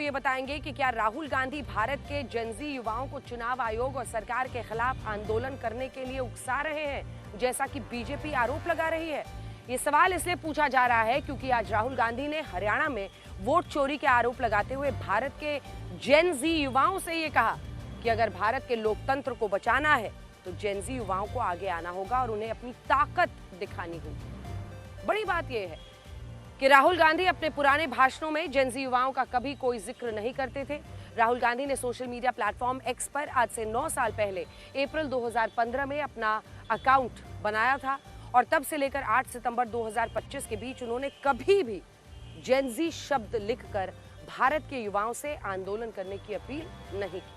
ये बताएंगे कि क्या राहुल गांधी भारत के जेनजी युवाओं को चुनाव आयोग और सरकार के खिलाफ आंदोलन करने के लिए उकसा रहे हैं, जैसा कि बीजेपी आरोप लगा रही है। ये सवाल इसलिए पूछा जा रहा है क्योंकि आज राहुल गांधी ने हरियाणा में वोट चोरी के आरोप लगाते हुए भारत के जेनजी युवाओं से ये कहा कि अगर भारत के लोकतंत्र को बचाना है तो जेनजी युवाओं को आगे आना होगा और उन्हें अपनी ताकत दिखानी होगी। बड़ी बात यह है कि राहुल गांधी अपने पुराने भाषणों में जेनजी युवाओं का कभी कोई जिक्र नहीं करते थे। राहुल गांधी ने सोशल मीडिया प्लेटफॉर्म एक्स पर आज से 9 साल पहले अप्रैल 2015 में अपना अकाउंट बनाया था और तब से लेकर 8 सितंबर 2025 के बीच उन्होंने कभी भी जेनजी शब्द लिखकर भारत के युवाओं से आंदोलन करने की अपील नहीं की।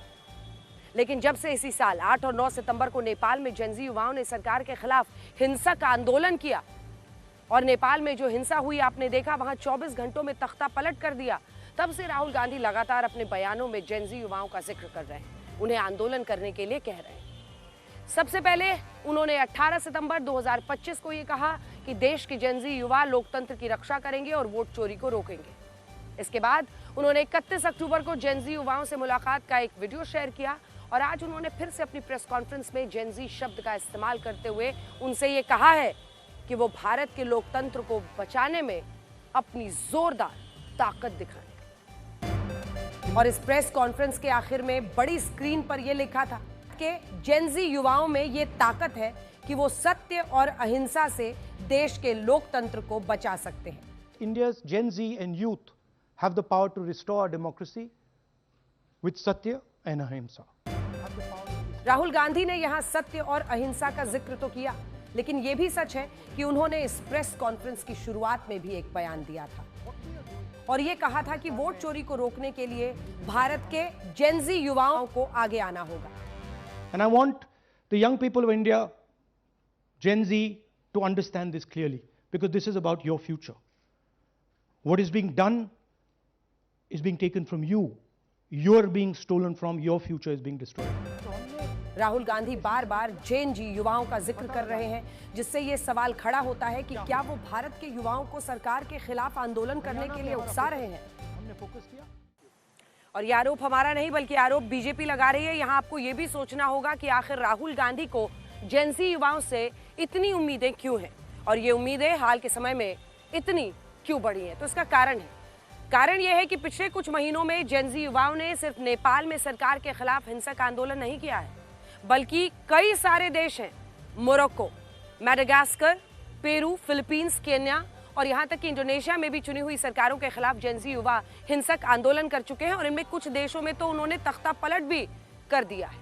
लेकिन जब से इसी साल 8 और 9 सितंबर को नेपाल में जेनजी युवाओं ने सरकार के खिलाफ हिंसक आंदोलन किया और नेपाल में जो हिंसा हुई आपने देखा, वहां 24 घंटों में तख्ता पलट कर दिया, तब से राहुल गांधी लगातार अपने बयानों में जेनजी युवाओं का जिक्र कर रहे हैं, उन्हें आंदोलन करने के लिए कह रहे हैं। सबसे पहले उन्होंने 18 सितंबर 2025 को ये कहा कि देश के जेनजी युवा लोकतंत्र की रक्षा करेंगे और वोट चोरी को रोकेंगे। इसके बाद उन्होंने 31 अक्टूबर को जेनजी युवाओं से मुलाकात का एक वीडियो शेयर किया और आज उन्होंने फिर से अपनी प्रेस कॉन्फ्रेंस में जेनजी शब्द का इस्तेमाल करते हुए उनसे ये कहा है कि वो भारत के लोकतंत्र को बचाने में अपनी जोरदार ताकत दिखाएं। और इस प्रेस कॉन्फ्रेंस के आखिर में बड़ी स्क्रीन पर यह लिखा था कि जेनजी युवाओं में ये ताकत है कि वो सत्य और अहिंसा से देश के लोकतंत्र को बचा सकते हैं। India's Gen Z and youth have the power to restore our democracy with satya and ahimsa. Rahul Gandhi ने यहाँ सत्य और अहिंसा का जिक्र तो किया, लेकिन यह भी सच है कि उन्होंने इस प्रेस कॉन्फ्रेंस की शुरुआत में भी एक बयान दिया था और यह कहा था कि वोट चोरी को रोकने के लिए भारत के जेनजी युवाओं को आगे आना होगा। And I want the young people of India, Gen Z, to understand this clearly because this is about your future. What is being done is being taken from you. You're being stolen from, your future is being destroyed. Rahul Gandhi bar bar Gen Z युवाओं का जिक्र कर रहे हैं, जिससे ये सवाल खड़ा होता है कि क्या वो भारत के युवाओं को सरकार के खिलाफ आंदोलन करने के लिए उकसा रहे हैं। हमने फोकस किया और ये आरोप हमारा नहीं बल्कि आरोप बीजेपी लगा रही है। यहाँ आपको ये भी सोचना होगा कि आखिर राहुल गांधी को जेनजी युवाओं से इतनी उम्मीदें क्यों हैं और ये उम्मीदें हाल के समय में इतनी क्यों बढ़ी हैं। तो इसका कारण यह है कि पिछले कुछ महीनों में जेनजी युवाओं ने सिर्फ नेपाल में सरकार के खिलाफ हिंसक आंदोलन नहीं किया है, बल्कि कई सारे देश हैं, Morocco, Madagascar, Peru, Philippines, Kenya और यहाँ तक कि इंडोनेशिया में भी चुनी हुई सरकारों के खिलाफ जेनजी युवा हिंसक आंदोलन कर चुके हैं और इनमें कुछ देशों में तो उन्होंने तख्ता पलट भी कर दिया है।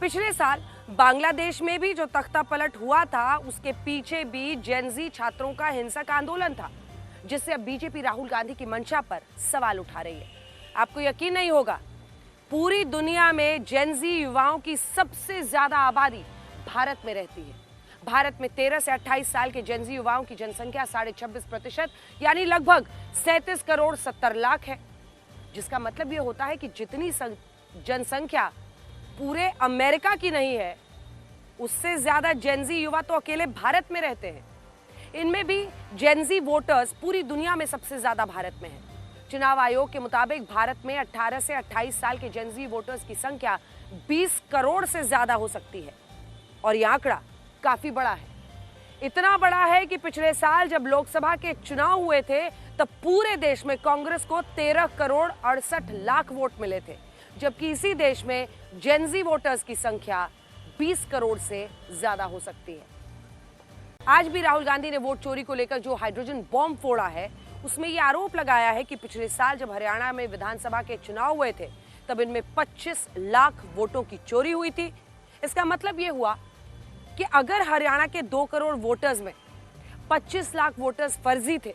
पिछले साल बांग्लादेश में भी जो तख्ता पलट हुआ था, उसके पीछे भी जेनजी छात्रों का हिंसक आंदोलन था, जिससे अब बीजेपी राहुल गांधी की मंशा पर सवाल उठा रही है। आपको यकीन नहीं होगा, पूरी दुनिया में जेनजी युवाओं की सबसे ज्यादा आबादी भारत में रहती है। भारत में 13 से 28 साल के जेनजी युवाओं की जनसंख्या 26.5% यानी लगभग 37 करोड़ 70 लाख है, जिसका मतलब ये होता है कि जितनी जनसंख्या पूरे अमेरिका की नहीं है, उससे ज्यादा जेनजी युवा तो अकेले भारत में रहते हैं। इनमें भी जेनजी वोटर्स पूरी दुनिया में सबसे ज्यादा भारत में है। चुनाव आयोग के मुताबिक भारत में 18 से 28 साल के जेनजी वोटर्स की संख्या 20 करोड़ से ज्यादा हो सकती है और यह आंकड़ा काफी बड़ा है। इतना बड़ा है कि पिछले साल जब लोकसभा के चुनाव हुए थे, तब पूरे देश में कांग्रेस को 13 करोड़ 68 लाख वोट मिले थे, जबकि इसी देश में जेनजी वोटर्स की संख्या 20 करोड़ से ज्यादा हो सकती है। आज भी राहुल गांधी ने वोट चोरी को लेकर जो हाइड्रोजन बॉम्ब फोड़ा है, उसमें यह आरोप लगाया है कि पिछले साल जब हरियाणा में विधानसभा के चुनाव हुए थे, तब इनमें 25 लाख वोटों की चोरी हुई थी। इसका मतलब यह हुआ कि अगर हरियाणा के 2 करोड़ वोटर्स में 25 लाख वोटर्स फर्जी थे,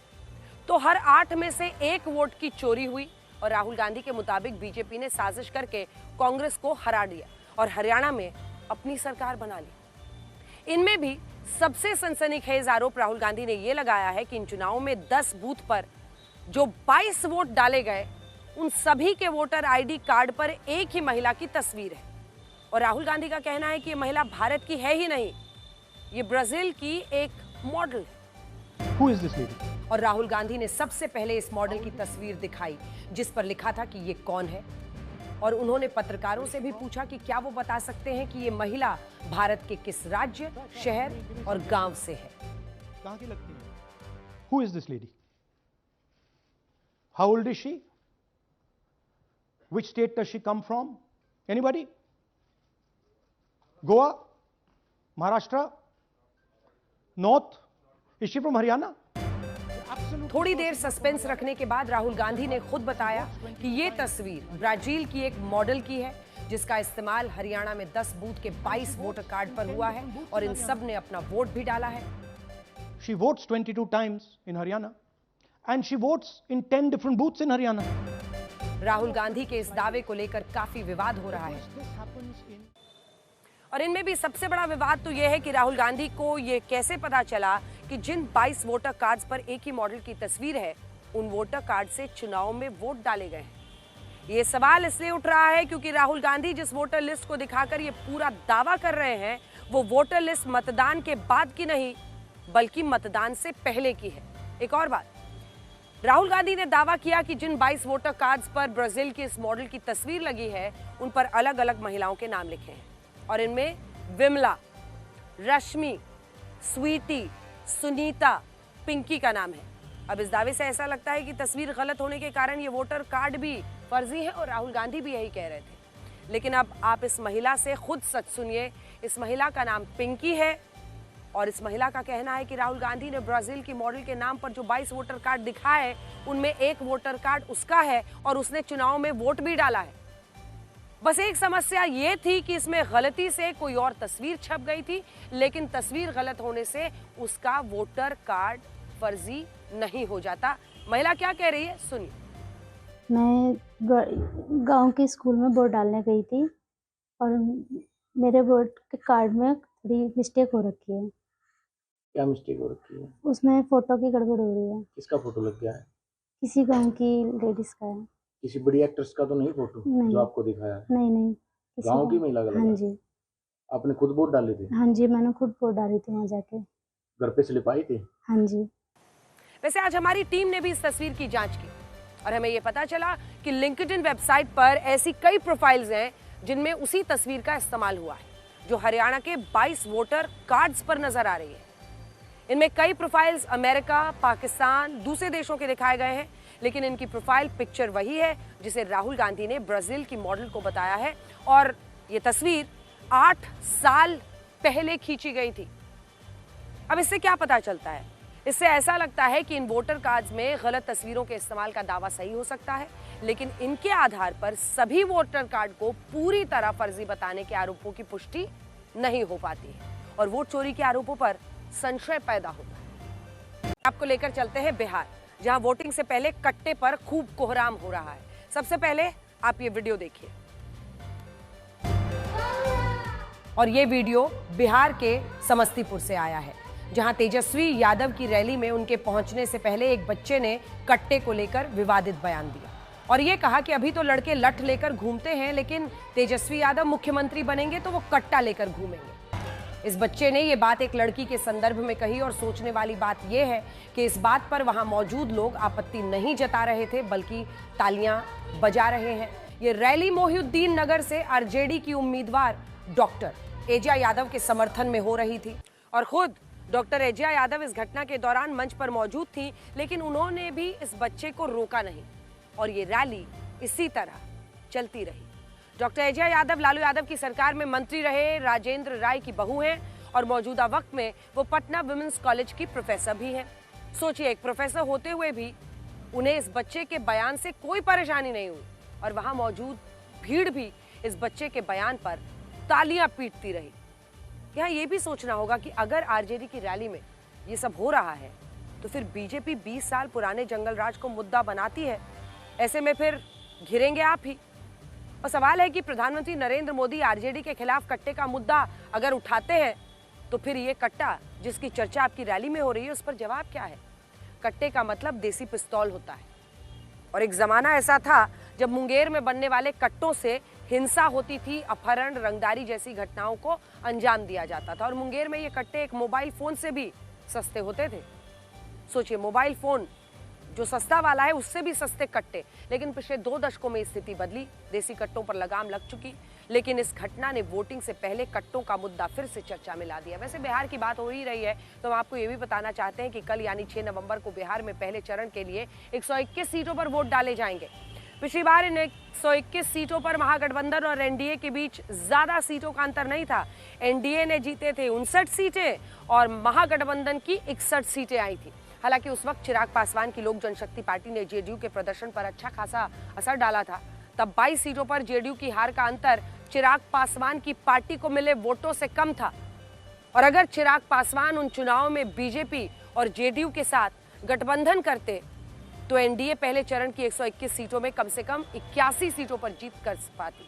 तो हर 8 में से 1 वोट की चोरी हुई और राहुल गांधी के मुताबिक बीजेपी ने साजिश करके कांग्रेस को हरा दिया और हरियाणा में अपनी सरकार बना ली। इनमें भी सबसे सनसनीखेज आरोप राहुल गांधी ने यह लगाया है कि इन चुनावों में 10 बूथ पर जो 22 वोट डाले गए, उन सभी के वोटर आईडी कार्ड पर एक ही महिला की तस्वीर है और राहुल गांधी का कहना है कि ये महिला भारत की है ही नहीं, ये ब्राजील की एक मॉडल है। Who is this lady? और राहुल गांधी ने सबसे पहले इस मॉडल की तस्वीर दिखाई जिस पर लिखा था कि ये कौन है, और उन्होंने पत्रकारों से भी पूछा कि क्या वो बता सकते हैं कि ये महिला भारत के किस राज्य, शहर और गांव से है। कहां की लगती है? Who is this lady? How old is she? Which state does she come from? Anybody? Goa? Maharashtra? North? Is she from Haryana? थोड़ी देर सस्पेंस रखने के बाद राहुल गांधी ने खुद बताया कि ये तस्वीर ब्राजील की एक मॉडल की है जिसका इस्तेमाल हरियाणा में 10 बूथ के 22 वोटर कार्ड पर हुआ है और इन सब ने अपना वोट भी डाला है। She votes 22 times in Haryana and she votes in 10 different booths in Haryana. Rahul Gandhi के इस दावे को लेकर काफी विवाद हो रहा है और इनमें भी सबसे बड़ा विवाद तो यह है कि राहुल गांधी को यह कैसे पता चला कि जिन 22 वोटर कार्ड्स पर एक ही मॉडल की तस्वीर है उन वोटर कार्ड से चुनाव में वोट डाले गए हैं। ये सवाल इसलिए उठ रहा है क्योंकि राहुल गांधी जिस वोटर लिस्ट को दिखाकर ये पूरा दावा कर रहे हैं वो वोटर लिस्ट मतदान के बाद की नहीं बल्कि मतदान से पहले की है। एक और बात, राहुल गांधी ने दावा किया कि जिन 22 वोटर कार्ड्स पर ब्राजील की इस मॉडल की तस्वीर लगी है उन पर अलग अलग महिलाओं के नाम लिखे हैं और इनमें विमला, रश्मि, स्वीटी, सुनीता, पिंकी का नाम है। अब इस दावे से ऐसा लगता है कि तस्वीर गलत होने के कारण ये वोटर कार्ड भी फर्जी है और राहुल गांधी भी यही कह रहे थे। लेकिन अब आप इस महिला से खुद सच सुनिए। इस महिला का नाम पिंकी है और इस महिला का कहना है कि राहुल गांधी ने ब्राजील की मॉडल के नाम पर जो 22 वोटर कार्ड दिखाए उनमें एक वोटर कार्ड उसका है और उसने चुनाव में वोट भी डाला है। बस एक समस्या ये थी कि इसमें गलती से कोई और तस्वीर छप गई थी, लेकिन तस्वीर गलत होने से उसका वोटर कार्ड फर्जी नहीं हो जाता। महिला क्या कह रही है सुनिए। मैं गांव के स्कूल में वोट डालने गई थी और मेरे वोट के कार्ड में थोड़ी मिस्टेक हो रखी है। क्या मिस्टेक हो रखी है? उसमें फोटो की गड़बड़ हो रही है। किसका फोटो लग गया है? किसी गांव की लेडीज का है। किसी बड़ी एक्ट्रेस का तो नहीं फोटो नहीं। जो आपको दिखाया है? नहीं गांव की महिला का लगा? हाँ जी। आपने खुद वोट डाले थे? हाँ जी, मैंने खुद वोट डाली थी वहाँ जाके। घर पे स्लिप आई थी? हाँ जी। वैसे आज हमारी टीम ने भी इस तस्वीर की जांच की और हमें ये पता चला कि लिंक्डइन वेबसाइट पर ऐसी कई प्रोफाइल्स हैं जिनमें उसी तस्वीर का इस्तेमाल हुआ है जो हरियाणा के 22 वोटर कार्ड्स पर नजर आ रही है। इनमें कई प्रोफाइल्स अमेरिका, पाकिस्तान, दूसरे देशों के दिखाए गए हैं, लेकिन इनकी प्रोफाइल पिक्चर वही है जिसे राहुल गांधी ने ब्राजील की मॉडल को बताया है और ये तस्वीर 8 साल पहले खींची गई थी। अब इससे क्या पता चलता है? इससे ऐसा लगता है कि इन वोटर कार्ड्स में गलत तस्वीरों के इस्तेमाल का दावा सही हो सकता है, लेकिन इनके आधार पर सभी वोटर कार्ड को पूरी तरह फर्जी बताने के आरोपों की पुष्टि नहीं हो पाती है और वोट चोरी के आरोपों पर संशय पैदा होता है। आपको लेकर चलते हैं बिहार, जहां वोटिंग से पहले कट्टे पर खूब कोहराम हो रहा है। सबसे पहले आप ये वीडियो देखिए और ये वीडियो बिहार के समस्तीपुर से आया है, जहां तेजस्वी यादव की रैली में उनके पहुंचने से पहले एक बच्चे ने कट्टे को लेकर विवादित बयान दिया और ये कहा कि अभी तो लड़के लठ लेकर घूमते हैं, लेकिन तेजस्वी यादव मुख्यमंत्री बनेंगे तो वो कट्टा लेकर घूमेंगे। इस बच्चे ने ये बात एक लड़की के संदर्भ में कही और सोचने वाली बात यह है कि इस बात पर वहां मौजूद लोग आपत्ति नहीं जता रहे थे बल्कि तालियां बजा रहे हैं। ये रैली मोहिउद्दीन नगर से आरजेडी की उम्मीदवार डॉक्टर एजिया यादव के समर्थन में हो रही थी और खुद डॉक्टर एजिया यादव इस घटना के दौरान मंच पर मौजूद थी, लेकिन उन्होंने भी इस बच्चे को रोका नहीं और ये रैली इसी तरह चलती रही। डॉक्टर एजिया यादव लालू यादव की सरकार में मंत्री रहे, राजेंद्र राय की बहू हैं और मौजूदा वक्त में वो पटना विमेंस कॉलेज की प्रोफेसर भी हैं। सोचिए, एक प्रोफेसर होते हुए भी उन्हें इस बच्चे के बयान से कोई परेशानी नहीं हुई और वहां मौजूद भीड़ भी इस बच्चे के बयान पर तालियां पीटती रही। यहाँ ये भी सोचना होगा कि अगर आरजेडी की रैली में ये सब हो रहा है तो फिर बीजेपी 20 साल पुराने जंगल राज को मुद्दा बनाती है, ऐसे में फिर घिरेंगे आप ही। और सवाल है कि प्रधानमंत्री नरेंद्र मोदी आरजेडी के खिलाफ कट्टे का मुद्दा अगर उठाते हैं तो फिर ये कट्टा जिसकी चर्चा आपकी रैली में हो रही है उस पर जवाब क्या है? कट्टे का मतलब देसी पिस्तौल होता है और एक जमाना ऐसा था जब मुंगेर में बनने वाले कट्टों से हिंसा होती थी, अपहरण, रंगदारी जैसी घटनाओं को अंजाम दिया जाता था और मुंगेर में ये कट्टे एक मोबाइल फोन से भी सस्ते होते थे। सोचिए, मोबाइल फोन जो सस्ता वाला है उससे भी सस्ते कट्टे, लेकिन पिछले 2 दशकों में स्थिति बदली, देसी कट्टों पर लगाम लग चुकी। लेकिन इस घटना ने वोटिंग से पहले कट्टों का मुद्दा फिर से चर्चा में ला दिया। वैसे बिहार की बात हो ही रही है तो हम आपको ये भी बताना चाहते हैं कि कल यानी 6 नवंबर को बिहार में पहले चरण के लिए 121 सीटों पर वोट डाले जाएंगे। पिछली बार इन 121 सीटों पर महागठबंधन और एनडीए के बीच ज्यादा सीटों का अंतर नहीं था। एनडीए ने जीते थे 59 सीटें और महागठबंधन की 61 सीटें आई थी। हालांकि उस वक्त चिराग पासवान की लोक जनशक्ति पार्टी ने जेडीयू के प्रदर्शन पर अच्छा खासा असर डाला था। तब 22 सीटों पर जेडीयू की हार का अंतर चिराग पासवान की पार्टी को मिले वोटों से कम था। और अगर चिराग पासवान उन चुनावों में बीजेपी और जेडीयू के साथ गठबंधन करते तो एनडीए पहले चरण की 121 सीटों में कम से कम 81 सीटों पर जीत कर पाती।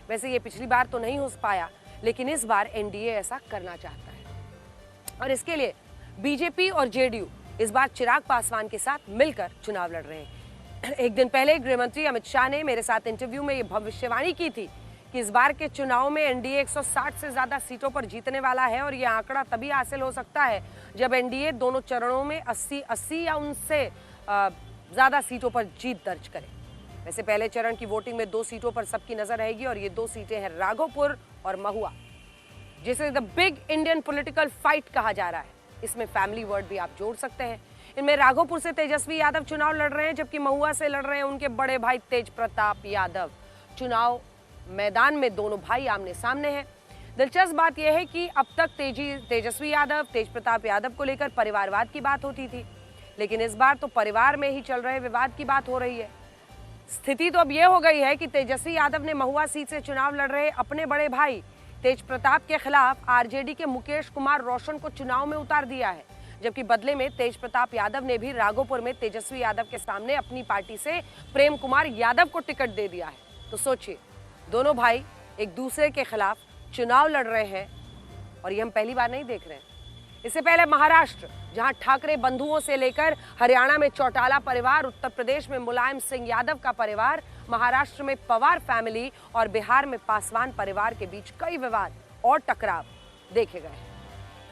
वैसे ये पिछली बार तो नहीं हो पाया, लेकिन इस बार एनडीए ऐसा करना चाहता है और इसके लिए बीजेपी और जेडीयू इस बार चिराग पासवान के साथ मिलकर चुनाव लड़ रहे हैं। एक दिन पहले गृह मंत्री अमित शाह ने मेरे साथ इंटरव्यू में ये भविष्यवाणी की थी कि इस बार के चुनाव में एनडीए 160 से ज्यादा सीटों पर जीतने वाला है और यह आंकड़ा तभी हासिल हो सकता है जब एनडीए दोनों चरणों में 80 या उनसे ज्यादा सीटों पर जीत दर्ज करे। वैसे पहले चरण की वोटिंग में 2 सीटों पर सबकी नजर रहेगी और ये 2 सीटें हैं राघोपुर और महुआ, जिसे the big Indian political fight कहा जा रहा है। इसमें फैमिली वर्ड भी आप जोड़ सकते हैं। इनमें राघोपुर से तेजस्वी यादव चुनाव लड़ रहे हैं, जबकि महुआ से लड़ रहे हैं उनके बड़े भाई तेज प्रताप यादव। चुनाव मैदान में दोनों भाई आमने सामने हैं। दिलचस्प बात यह है कि अब तक तेजस्वी यादव, तेज प्रताप यादव को लेकर परिवारवाद की बात होती थी, लेकिन इस बार तो परिवार में ही चल रहे विवाद की बात हो रही है। स्थिति तो अब यह हो गई है कि तेजस्वी यादव ने महुआ सीट से चुनाव लड़ रहे अपने बड़े भाई तेज प्रताप के खिलाफ आरजेडी के मुकेश कुमार रोशन को चुनाव में उतार दिया है, जबकि बदले में तेज प्रताप यादव ने भी राघोपुर में तेजस्वी यादव के सामने अपनी पार्टी से प्रेम कुमार यादव को टिकट दे दिया है। तो सोचिए, दोनों भाई एक दूसरे के खिलाफ चुनाव लड़ रहे हैं और ये हम पहली बार नहीं देख रहे हैं। इससे पहले महाराष्ट्र, जहां ठाकरे बंधुओं से लेकर हरियाणा में चौटाला परिवार, उत्तर प्रदेश में मुलायम सिंह यादव का परिवार, महाराष्ट्र में पवार फैमिली और बिहार में पासवान परिवार के बीच कई विवाद और टकराव देखे गए हैं।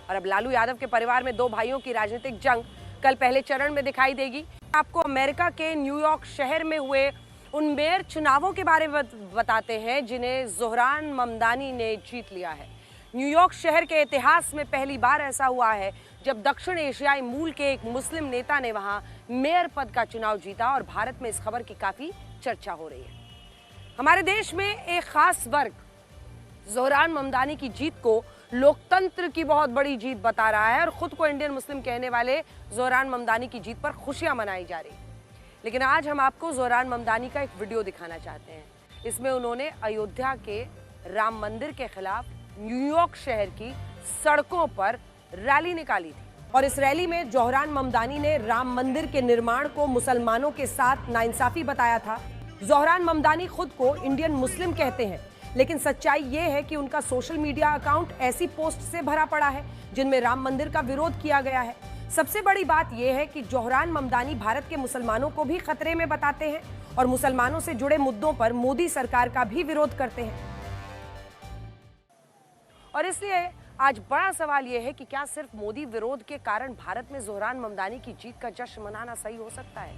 और अब लालू यादव के परिवार में 2 भाइयों की राजनीतिक जंग कल पहले चरण में दिखाई देगी। आपको अमेरिका के न्यूयॉर्क शहर में हुए उन मेयर चुनावों के बारे में बताते हैं जिन्हें जोहरान ममदानी ने जीत लिया है। न्यूयॉर्क शहर के इतिहास में पहली बार ऐसा हुआ है जब दक्षिण एशियाई मूल के एक मुस्लिम नेता ने वहां मेयर पद का चुनाव जीता और भारत में इस खबर की काफी चर्चा हो रही है। हमारे देश में एक खास वर्ग जोहरान ममदानी की जीत को लोकतंत्र की बहुत बड़ी जीत बता रहा है और खुद को इंडियन मुस्लिम कहने वाले जोहरान ममदानी की जीत पर खुशियां मनाई जा रही। लेकिन आज हम आपको जोहरान ममदानी का एक वीडियो दिखाना चाहते हैं। इसमें उन्होंने अयोध्या के राम मंदिर के खिलाफ न्यूयॉर्क शहर की सड़कों पर रैली निकाली थी और इस रैली में जोहरान ममदानी ने राम मंदिर के निर्माण को मुसलमानों के साथ नाइंसाफी बताया था। जोहरान ममदानी खुद को इंडियन मुस्लिम कहते हैं, लेकिन सच्चाई ये है कि उनका सोशल मीडिया अकाउंट ऐसी पोस्ट से भरा पड़ा है जिनमें राम मंदिर का विरोध किया गया है। सबसे बड़ी बात यह है कि जोहरान ममदानी भारत के मुसलमानों को भी खतरे में बताते हैं और मुसलमानों से जुड़े मुद्दों पर मोदी सरकार का भी विरोध करते हैं। और इसलिए आज बड़ा सवाल यह है कि क्या सिर्फ मोदी विरोध के कारण भारत में जोहरान ममदानी की जीत का जश्न मनाना सही हो सकता है।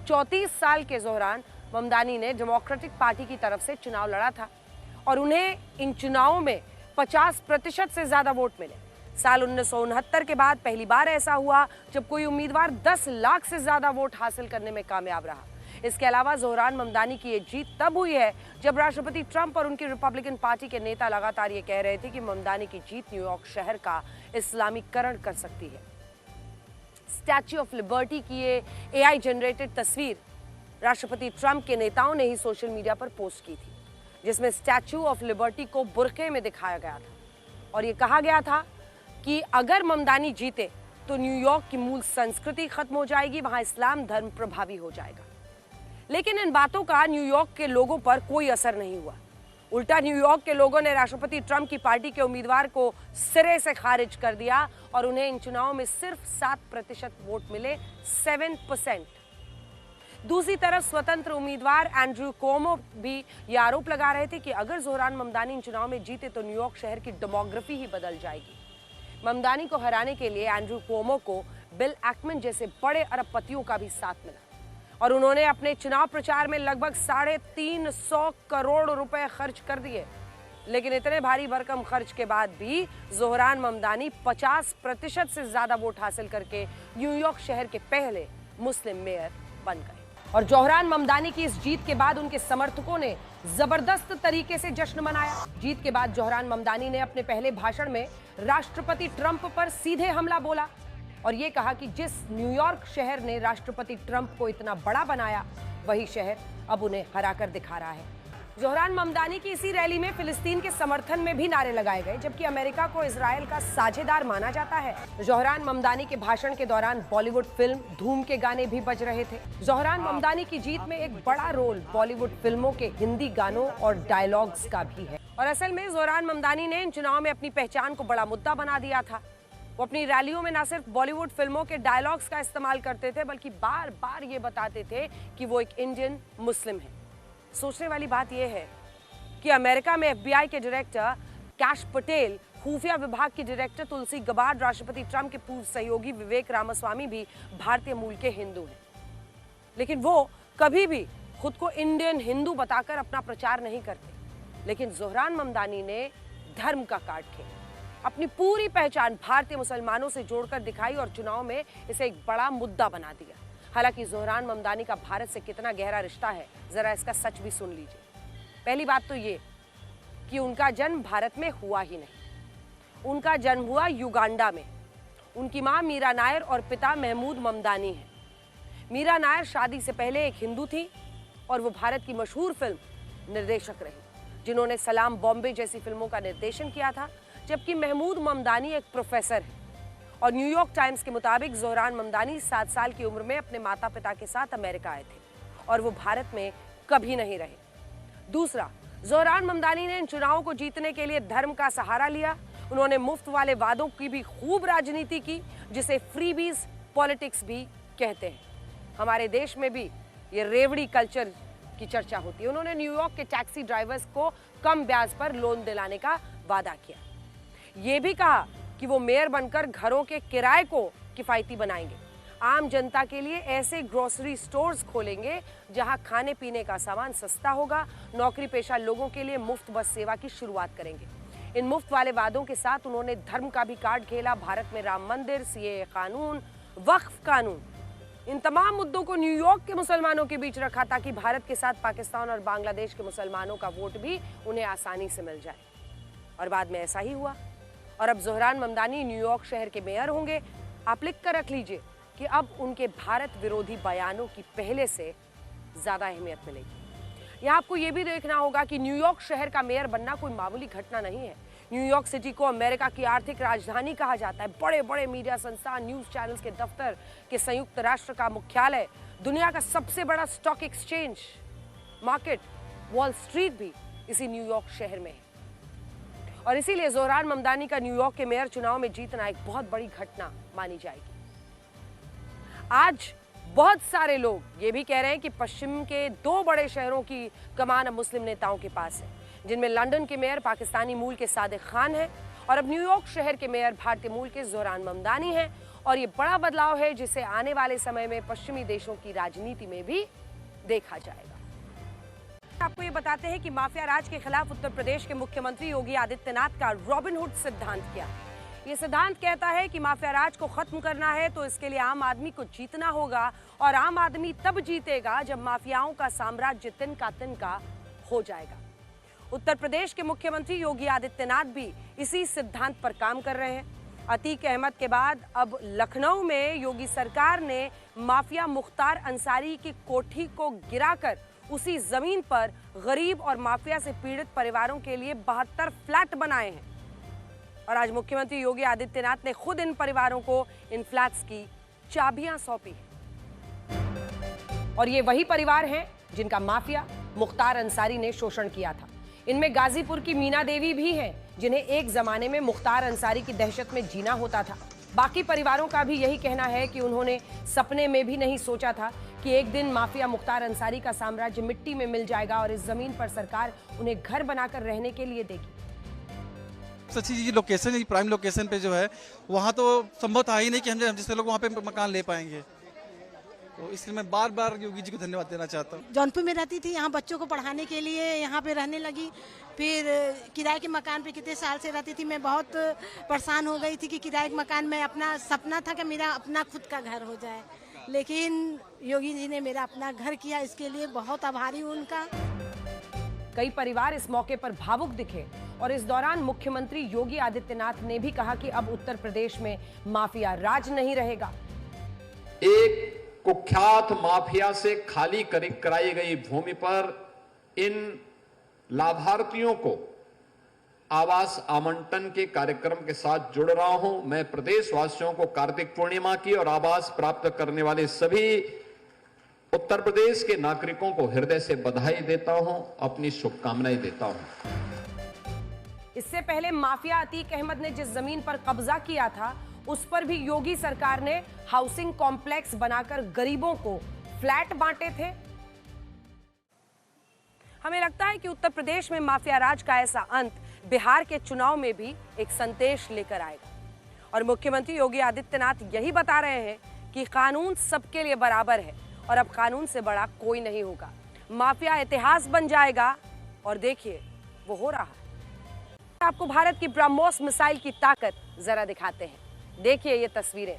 34 साल के जोहरान ममदानी ने डेमोक्रेटिक पार्टी की तरफ से चुनाव लड़ा था और उन्हें इन चुनावों में 50% से ज्यादा वोट मिले। साल 1969 के बाद पहली बार ऐसा हुआ जब कोई उम्मीदवार 10 लाख से ज्यादा वोट हासिल करने में कामयाब रहा। इसके अलावा जोहरान ममदानी की ये जीत तब हुई है जब राष्ट्रपति ट्रंप और उनकी रिपब्लिकन पार्टी के नेता लगातार ये कह रहे थे कि ममदानी की जीत न्यूयॉर्क शहर का इस्लामीकरण कर सकती है। स्टैच्यू ऑफ लिबर्टी की ये एआई जनरेटेड तस्वीर राष्ट्रपति ट्रंप के नेताओं ने ही सोशल मीडिया पर पोस्ट की थी, जिसमें स्टैच्यू ऑफ लिबर्टी को बुर्के में दिखाया गया था और ये कहा गया था कि अगर ममदानी जीते तो न्यूयॉर्क की मूल संस्कृति खत्म हो जाएगी, वहां इस्लाम धर्म प्रभावी हो जाएगा। लेकिन इन बातों का न्यूयॉर्क के लोगों पर कोई असर नहीं हुआ। उल्टा न्यूयॉर्क के लोगों ने राष्ट्रपति ट्रंप की पार्टी के उम्मीदवार को सिरे से खारिज कर दिया और उन्हें इन चुनावों में सिर्फ 7% वोट मिले, 7%। दूसरी तरफ स्वतंत्र उम्मीदवार एंड्रू कोमो भी ये आरोप लगा रहे थे कि अगर जोहरान ममदानी इन चुनाव में जीते तो न्यूयॉर्क शहर की डेमोग्राफी ही बदल जाएगी। ममदानी को हराने के लिए एंड्रू कोमो को बिल एक्मन जैसे बड़े अरबपतियों का भी साथ मिला और उन्होंने अपने चुनाव प्रचार में लगभग 350 करोड़ रुपए खर्च कर दिए। लेकिन इतने भारी भरकम खर्च के बाद भी ज़ोहरान ममदानी 50% से ज्यादा वोट हासिल करके न्यूयॉर्क शहर के पहले मुस्लिम मेयर बन गए। और ज़ोहरान ममदानी की इस जीत के बाद उनके समर्थकों ने जबरदस्त तरीके से जश्न मनाया। जीत के बाद ज़ोहरान ममदानी ने अपने पहले भाषण में राष्ट्रपति ट्रंप पर सीधे हमला बोला और ये कहा कि जिस न्यूयॉर्क शहर ने राष्ट्रपति ट्रंप को इतना बड़ा बनाया, वही शहर अब उन्हें हराकर दिखा रहा है। ज़ोहरान ममदानी की इसी रैली में फिलिस्तीन के समर्थन में भी नारे लगाए गए, जबकि अमेरिका को इजराइल का साझेदार माना जाता है। ज़ोहरान ममदानी के भाषण के दौरान बॉलीवुड फिल्म धूम के गाने भी बज रहे थे। ज़ोहरान ममदानी की जीत में एक बड़ा रोल बॉलीवुड फिल्मों के हिंदी गानों और डायलॉग्स का भी है। और असल में ज़ोहरान ममदानी ने इन चुनाव में अपनी पहचान को बड़ा मुद्दा बना दिया था। वो अपनी रैलियों में न सिर्फ बॉलीवुड फिल्मों के डायलॉग्स का इस्तेमाल करते थे, बल्कि बार बार ये बताते थे कि वो एक इंडियन मुस्लिम है। सोचने वाली बात यह है कि अमेरिका में FBI के डायरेक्टर कैश पटेल, खुफिया विभाग की डायरेक्टर तुलसी गबार्ड, राष्ट्रपति ट्रंप के पूर्व सहयोगी विवेक रामास्वामी भी भारतीय मूल के हिंदू हैं। लेकिन वो कभी भी खुद को इंडियन हिंदू बताकर अपना प्रचार नहीं करते। लेकिन ज़ोहरान ममदानी ने धर्म का कार्ड खेला, अपनी पूरी पहचान भारतीय मुसलमानों से जोड़कर दिखाई और चुनाव में इसे एक बड़ा मुद्दा बना दिया। हालांकि ज़ोहरान ममदानी का भारत से कितना गहरा रिश्ता है, जरा इसका सच भी सुन लीजिए। पहली बात तो ये कि उनका जन्म भारत में हुआ ही नहीं, उनका जन्म हुआ युगांडा में। उनकी मां मीरा नायर और पिता महमूद ममदानी हैं। मीरा नायर शादी से पहले एक हिंदू थी और वो भारत की मशहूर फिल्म निर्देशक रही, जिन्होंने सलाम बॉम्बे जैसी फिल्मों का निर्देशन किया था। जबकि महमूद ममदानी एक प्रोफेसर है और न्यूयॉर्क टाइम्स के मुताबिक ज़ोहरान ममदानी 7 साल की उम्र में अपने माता पिता के साथ अमेरिका आए थे और वो भारत में कभी नहीं रहे। दूसरा, ज़ोहरान ममदानी ने इन चुनावों को जीतने के लिए धर्म का सहारा लिया। उन्होंने मुफ्त वाले वादों की भी खूब राजनीति की, जिसे फ्रीबीज पॉलिटिक्स भी कहते हैं। हमारे देश में भी ये रेवड़ी कल्चर की चर्चा होती है। उन्होंने न्यूयॉर्क के टैक्सी ड्राइवर्स को कम ब्याज पर लोन दिलाने का वादा किया। ये भी कहा कि वो मेयर बनकर घरों के किराए को किफायती बनाएंगे, आम जनता के लिए ऐसे ग्रोसरी स्टोर्स खोलेंगे जहां खाने पीने का सामान सस्ता होगा, नौकरी पेशा लोगों के लिए मुफ्त बस सेवा की शुरुआत करेंगे। इन मुफ्त वाले वादों के साथ उन्होंने धर्म का भी कार्ड खेला। भारत में राम मंदिर, CAA कानून, वक्फ कानून, इन तमाम मुद्दों को न्यूयॉर्क के मुसलमानों के बीच रखा ताकि भारत के साथ पाकिस्तान और बांग्लादेश के मुसलमानों का वोट भी उन्हें आसानी से मिल जाए। और बाद में ऐसा ही हुआ और अब ज़ोहरान ममदानी न्यूयॉर्क शहर के मेयर होंगे। आप लिख कर रख लीजिए कि अब उनके भारत विरोधी बयानों की पहले से ज़्यादा अहमियत मिलेगी। यहाँ आपको ये भी देखना होगा कि न्यूयॉर्क शहर का मेयर बनना कोई मामूली घटना नहीं है। न्यूयॉर्क सिटी को अमेरिका की आर्थिक राजधानी कहा जाता है। बड़े बड़े मीडिया संस्थान, न्यूज़ चैनल्स के दफ्तर के संयुक्त राष्ट्र का मुख्यालय, दुनिया का सबसे बड़ा stock exchange market wall street भी इसी न्यूयॉर्क शहर में है। और इसीलिए ज़ोहरान ममदानी का न्यूयॉर्क के मेयर चुनाव में जीतना एक बहुत बड़ी घटना मानी जाएगी। आज बहुत सारे लोग ये भी कह रहे हैं कि पश्चिम के 2 बड़े शहरों की कमान अब मुस्लिम नेताओं के पास है, जिनमें लंदन के मेयर पाकिस्तानी मूल के सादिक खान हैं और अब न्यूयॉर्क शहर के मेयर भारतीय मूल के ज़ोहरान ममदानी हैं। और ये बड़ा बदलाव है जिसे आने वाले समय में पश्चिमी देशों की राजनीति में भी देखा जाएगा। आपको ये बताते हैं कि माफिया राज के खिलाफ उत्तर प्रदेश के मुख्यमंत्री योगी आदित्यनाथ का रॉबिनहुड सिद्धांत क्या है। ये सिद्धांत कहता है कि माफिया राज को खत्म करना है तो इसके लिए आम आदमी को जीतना होगा और आम आदमी तब जीतेगा जब माफियाओं का साम्राज्य तिनका हो जाएगा। उत्तर प्रदेश के मुख्यमंत्री योगी आदित्यनाथ भी इसी सिद्धांत पर काम कर रहे हैं। अतीक अहमद के बाद अब लखनऊ में योगी सरकार ने माफिया मुख्तार अंसारी की कोठी को गिराकर उसी जमीन पर गरीब और माफिया से पीड़ित परिवारों के लिए 72 फ्लैट बनाए हैं। और आज मुख्यमंत्री योगी आदित्यनाथ ने खुद इन परिवारों को इन फ्लैट्स की चाबियां सौंपी। और ये वही परिवार हैं जिनका माफिया मुख्तार अंसारी ने शोषण किया था। इनमें गाजीपुर की मीना देवी भी हैं, जिन्हें एक जमाने में मुख्तार अंसारी की दहशत में जीना होता था। बाकी परिवारों का भी यही कहना है कि उन्होंने सपने में भी नहीं सोचा था कि एक दिन माफिया मुख्तार अंसारी का साम्राज्य मिट्टी में मिल जाएगा और इस जमीन पर सरकार उन्हें घर बनाकर रहने के लिए देगी। सबसे अच्छी लोकेशन है, प्राइम लोकेशन पे जो है वहाँ तो संभव था ही नहीं कि हम जैसे लोग वहाँ पे मकान ले पाएंगे। तो इसलिए मैं बार बार योगी जी को धन्यवाद देना चाहता हूँ। जौनपुर में रहती थी, यहाँ बच्चों को पढ़ाने के लिए यहाँ पे रहने लगी। फिर किराए के मकान पे कितने साल से रहती थी। मैं बहुत परेशान हो गई थी कि किराए के मकान में अपना सपना था कि मेरा अपना खुद का घर हो जाए, लेकिन योगी जी ने मेरा अपना घर किया। इसके लिए बहुत आभारी हूँ उनका। कई परिवार इस मौके पर भावुक दिखे और इस दौरान मुख्यमंत्री योगी आदित्यनाथ ने भी कहा कि अब उत्तर प्रदेश में माफिया राज नहीं रहेगा। एक कुख्यात माफिया से खाली कराई गई भूमि पर इन लाभार्थियों को आवास आवंटन के कार्यक्रम के साथ जुड़ रहा हूं। मैं प्रदेशवासियों को कार्तिक पूर्णिमा की और आवास प्राप्त करने वाले सभी उत्तर प्रदेश के नागरिकों को हृदय से बधाई देता हूं, अपनी शुभकामनाएं देता हूं। इससे पहले माफिया अतीक अहमद ने जिस जमीन पर कब्जा किया था उस पर भी योगी सरकार ने हाउसिंग कॉम्प्लेक्स बनाकर गरीबों को फ्लैट बांटे थे। हमें लगता है कि उत्तर प्रदेश में माफिया राज का ऐसा अंत बिहार के चुनाव में भी एक संदेश लेकर आएगा और मुख्यमंत्री योगी आदित्यनाथ यही बता रहे हैं कि कानून सबके लिए बराबर है और अब कानून से बड़ा कोई नहीं होगा। माफिया इतिहास बन जाएगा और देखिए वो हो रहा है। आपको भारत की ब्रह्मोस मिसाइल की ताकत जरा दिखाते हैं। देखिए ये तस्वीरें।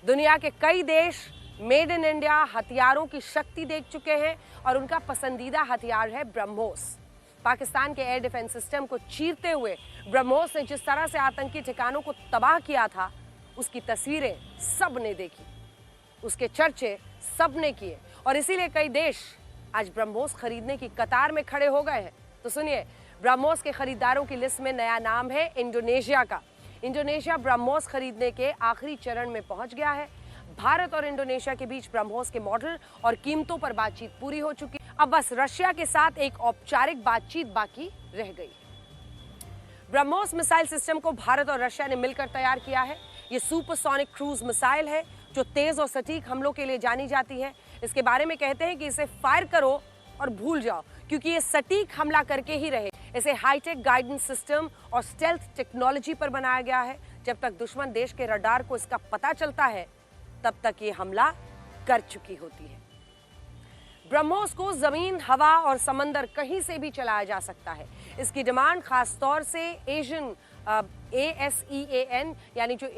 दुनिया के कई देश मेड इन इंडिया हथियारों की शक्ति देख चुके हैं और उनका पसंदीदा हथियार है ब्रह्मोस। पाकिस्तान के एयर डिफेंस सिस्टम को चीरते हुए ब्रह्मोस ने जिस तरह से आतंकी ठिकानों को तबाह किया था उसकी तस्वीरें सबने देखी, उसके चर्चे सबने किए और इसीलिए कई देश आज ब्रह्मोस खरीदने की कतार में खड़े हो गए हैं। तो सुनिए, ब्रह्मोस के खरीदारों की लिस्ट में नया नाम है इंडोनेशिया का। इंडोनेशिया ब्रह्मोस खरीदने के आखिरी चरण में पहुंच गया है। भारत और इंडोनेशिया के बीच ब्रह्मोस के मॉडल और कीमतों पर बातचीत पूरी हो चुकी। अब बस रशिया के साथ एक औपचारिक बातचीत बाकी रह गई। ब्रह्मोस मिसाइल सिस्टम को भारत और रशिया ने मिलकर तैयार किया है। ये सुपरसोनिक क्रूज मिसाइल है जो तेज और सटीक हमलों के लिए जानी जाती है। इसके बारे में कहते हैं कि इसे फायर करो और भूल जाओ, क्योंकि ये सटीक हमला करके ही रहे। इसे हाईटेक गाइडेंस सिस्टम और स्टेल्थ टेक्नोलॉजी पर बनाया गया है। जब तक दुश्मन देश के रडार को इसका पता चलता है तब तक ये हमला कर चुकी होती है। ब्रह्मोस को जमीन, हवा और समंदर कहीं से भी चलाया जा सकता है। इसकी डिमांड खास तौर से एशियन ASEAN यानी जो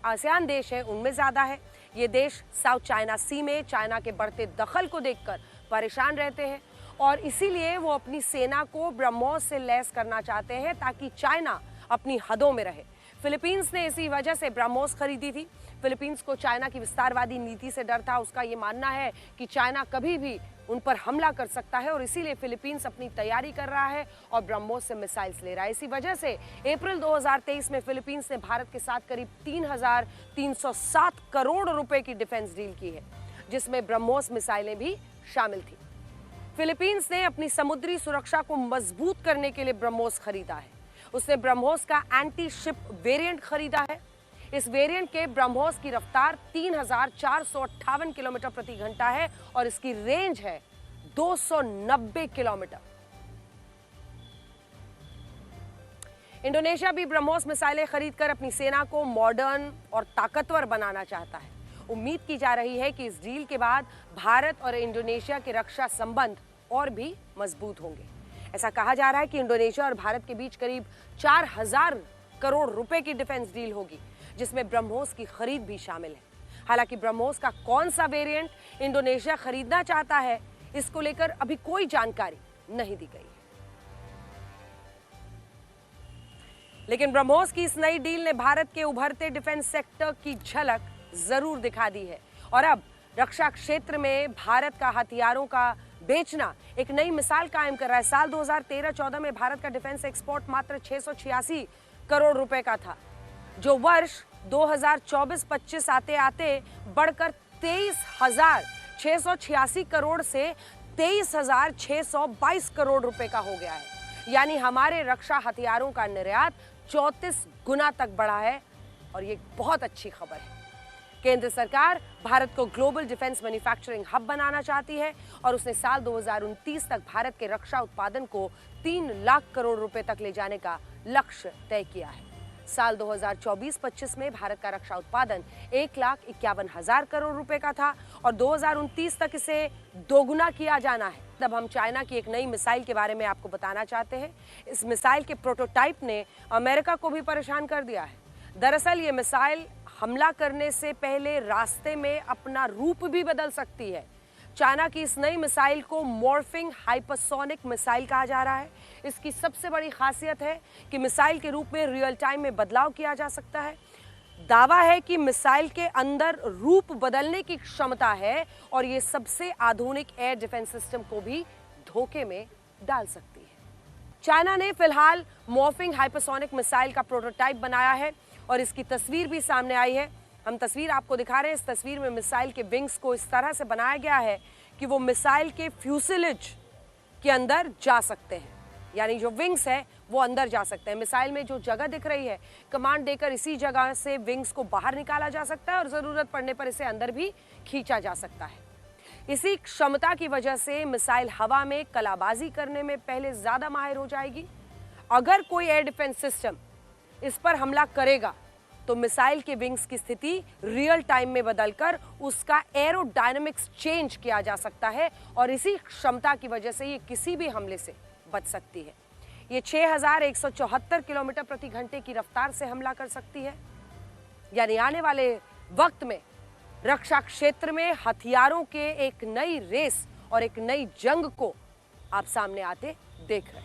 आसियान देश है उनमें ज्यादा है। ये देश साउथ चाइना सी में चाइना के बढ़ते दखल को देखकर परेशान रहते हैं और इसीलिए वो अपनी सेना को ब्रह्मोस से लैस करना चाहते हैं ताकि चाइना अपनी हदों में रहे। फिलीपींस ने इसी वजह से ब्रह्मोस खरीदी थी। फिलीपींस को चाइना की विस्तारवादी नीति से डर था। उसका ये मानना है कि चाइना कभी भी उन पर हमला कर सकता है और इसीलिए फिलीपींस अपनी तैयारी कर रहा है और ब्रह्मोस से मिसाइल्स ले रहा है। इसी वजह से अप्रैल 2023 में फिलीपींस ने भारत के साथ करीब 3,307 करोड़ रुपए की डिफेंस डील की है, जिसमें ब्रह्मोस मिसाइलें भी शामिल थी। फिलीपींस ने अपनी समुद्री सुरक्षा को मजबूत करने के लिए ब्रह्मोस खरीदा है। उसने ब्रह्मोस का एंटी शिप वेरिएंट खरीदा है। इस वेरिएंट के ब्रह्मोस की रफ्तार 3,458 किलोमीटर प्रति घंटा है और इसकी रेंज है 290 किलोमीटर। इंडोनेशिया भी ब्रह्मोस मिसाइलें खरीदकर अपनी सेना को मॉडर्न और ताकतवर बनाना चाहता है। उम्मीद की जा रही है कि इस डील के बाद भारत और इंडोनेशिया के रक्षा संबंध और भी मजबूत होंगे। ऐसा कहा जा रहा है कि इंडोनेशिया और भारत के बीच करीब 4,000 करोड़ रुपए की डिफेंस डील होगी, जिसमें ब्रह्मोस की खरीद भी शामिल है। हालांकि ब्रह्मोस का कौन सा वेरिएंट इंडोनेशिया खरीदना चाहता है, इसको लेकर अभी कोई जानकारी नहीं दी गई। लेकिन ब्रह्मोस की इस नई डील ने भारत के उभरते डिफेंस सेक्टर की झलक जरूर दिखा दी है और अब रक्षा क्षेत्र में भारत का हथियारों का बेचना एक नई मिसाल कायम कर रहा है। साल 2013-14 में भारत का डिफेंस एक्सपोर्ट मात्र 686 करोड़ रुपए का था, जो वर्ष 2024-25 आते आते बढ़कर 23,686 करोड़ से 23,622 करोड़ रुपए का हो गया है। यानी हमारे रक्षा हथियारों का निर्यात 34 गुना तक बढ़ा है और ये बहुत अच्छी खबर है। केंद्र सरकार भारत को ग्लोबल डिफेंस मैन्युफैक्चरिंग हब बनाना चाहती है और उसने साल 2029 तक भारत के रक्षा उत्पादन को 3 लाख करोड़ रुपए तक ले जाने का लक्ष्य तय किया है। साल 2024-25 में भारत का रक्षा उत्पादन 1,51,000 करोड़ रुपए का था और 2029 तक इसे दोगुना किया जाना है। तब हम चाइना की एक नई मिसाइल के बारे में आपको बताना चाहते हैं। इस मिसाइल के प्रोटोटाइप ने अमेरिका को भी परेशान कर दिया है। दरअसल ये मिसाइल हमला करने से पहले रास्ते में अपना रूप भी बदल सकती है। चाइना की इस नई मिसाइल को मॉर्फिंग हाइपरसोनिक मिसाइल कहा जा रहा है। इसकी सबसे बड़ी खासियत है कि मिसाइल के रूप में रियल टाइम में बदलाव किया जा सकता है। दावा है कि मिसाइल के अंदर रूप बदलने की क्षमता है और ये सबसे आधुनिक एयर डिफेंस सिस्टम को भी धोखे में डाल सकती है। चाइना ने फिलहाल मॉर्फिंग हाइपरसोनिक मिसाइल का प्रोटोटाइप बनाया है और इसकी तस्वीर भी सामने आई है। हम तस्वीर आपको दिखा रहे हैं। इस तस्वीर में मिसाइल के विंग्स को इस तरह से बनाया गया है कि वो मिसाइल के फ्यूसेलेज के अंदर जा सकते हैं, यानी जो विंग्स है वो अंदर जा सकते हैं। मिसाइल में जो जगह दिख रही है, कमांड देकर इसी जगह से विंग्स को बाहर निकाला जा सकता है और जरूरत पड़ने पर इसे अंदर भी खींचा जा सकता है। इसी क्षमता की वजह से मिसाइल हवा में कलाबाजी करने में पहले ज्यादा माहिर हो जाएगी। अगर कोई एयर डिफेंस सिस्टम इस पर हमला करेगा तो मिसाइल के विंग्स की स्थिति रियल टाइम में बदलकर उसका एरोडायनामिक्स चेंज किया जा सकता है और इसी क्षमता की वजह से ये किसी भी हमले से बच सकती है। ये 6,174 किलोमीटर प्रति घंटे की रफ्तार से हमला कर सकती है। यानी आने वाले वक्त में रक्षा क्षेत्र में हथियारों के एक नई रेस और एक नई जंग को आप सामने आते देख रहे हैं।